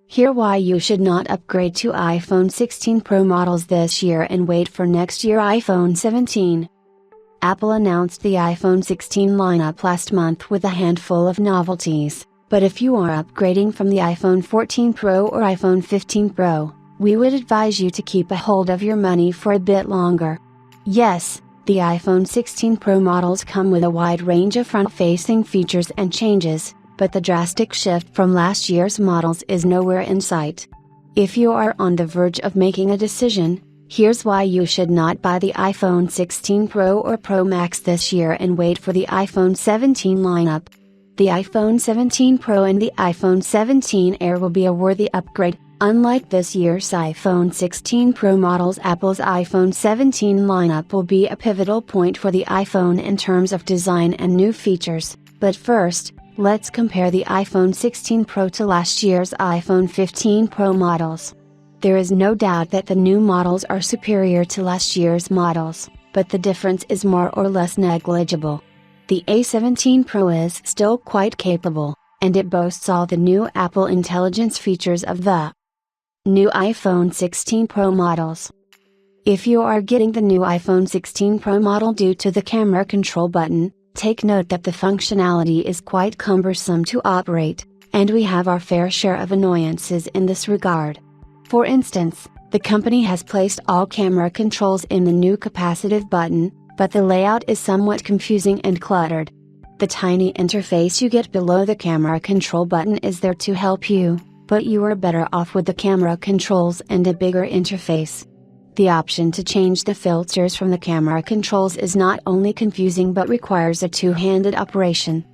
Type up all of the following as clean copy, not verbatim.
Hear why you should not upgrade to iPhone 16 Pro models this year and wait for next year iPhone 17. Apple announced the iPhone 16 lineup last month with a handful of novelties, but if you are upgrading from the iPhone 14 Pro or iPhone 15 Pro, we would advise you to keep a hold of your money for a bit longer. Yes, the iPhone 16 Pro models come with a wide range of front-facing features and changes, but the drastic shift from last year's models is nowhere in sight. If you are on the verge of making a decision, here's why you should not buy the iPhone 16 Pro or Pro Max this year and wait for the iPhone 17 lineup. The iPhone 17 Pro and the iPhone 17 Air will be a worthy upgrade. Unlike this year's iPhone 16 Pro models, Apple's iPhone 17 lineup will be a pivotal point for the iPhone in terms of design and new features. But first, let's compare the iPhone 16 Pro to last year's iPhone 15 Pro models. There is no doubt that the new models are superior to last year's models, but the difference is more or less negligible. The A17 Pro is still quite capable, and it boasts all the new Apple Intelligence features of the new iPhone 16 Pro models. If you are getting the new iPhone 16 Pro model due to the camera control button, take note that the functionality is quite cumbersome to operate, and we have our fair share of annoyances in this regard. For instance, the company has placed all camera controls in the new capacitive button, but the layout is somewhat confusing and cluttered. The tiny interface you get below the camera control button is there to help you, but you are better off with the camera controls and a bigger interface. The option to change the filters from the camera controls is not only confusing but requires a two-handed operation.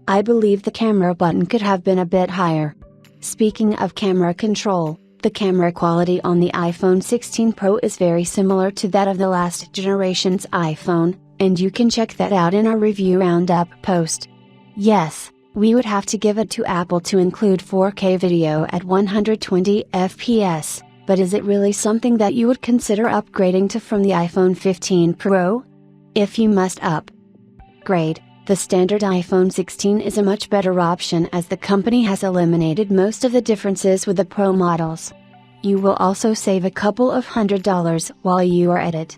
I believe the camera button could have been a bit higher. Speaking of camera control, the camera quality on the iPhone 16 Pro is very similar to that of the last generation's iPhone, and you can check that out in our review roundup post. Yes, we would have to give it to Apple to include 4K video at 120 FPS, but is it really something that you would consider upgrading to from the iPhone 15 Pro? If you must upgrade, the standard iPhone 16 is a much better option as the company has eliminated most of the differences with the Pro models. You will also save a couple of $100s while you are at it.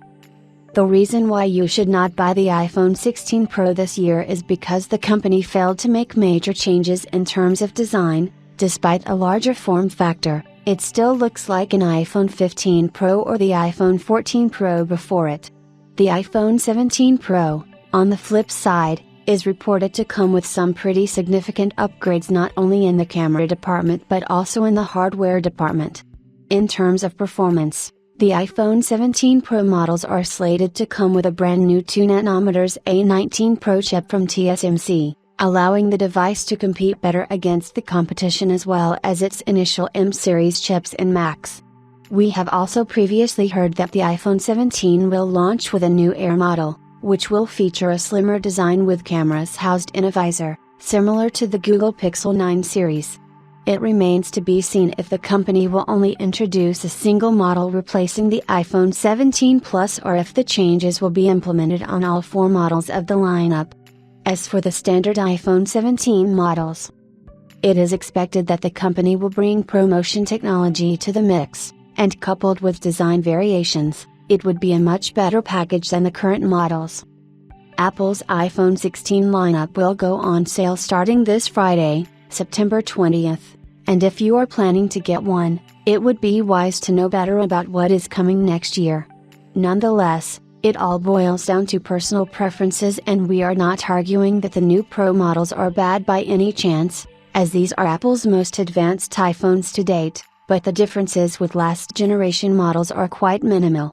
The reason why you should not buy the iPhone 16 Pro this year is because the company failed to make major changes in terms of design. Despite a larger form factor, it still looks like an iPhone 15 Pro or the iPhone 14 Pro before it. The iPhone 17 Pro, on the flip side, is reported to come with some pretty significant upgrades not only in the camera department but also in the hardware department. In terms of performance, the iPhone 17 Pro models are slated to come with a brand new 2nm A19 Pro chip from TSMC, allowing the device to compete better against the competition as well as its initial M-series chips in Macs. We have also previously heard that the iPhone 17 will launch with a new Air model, which will feature a slimmer design with cameras housed in a visor, similar to the Google Pixel 9 series. It remains to be seen if the company will only introduce a single model replacing the iPhone 17 Plus or if the changes will be implemented on all four models of the lineup. As for the standard iPhone 17 models, it is expected that the company will bring ProMotion technology to the mix, and coupled with design variations, it would be a much better package than the current models. Apple's iPhone 16 lineup will go on sale starting this Friday, September 20th, and if you are planning to get one, it would be wise to know better about what is coming next year. Nonetheless, it all boils down to personal preferences, and we are not arguing that the new Pro models are bad by any chance, as these are Apple's most advanced iPhones to date, but the differences with last generation models are quite minimal.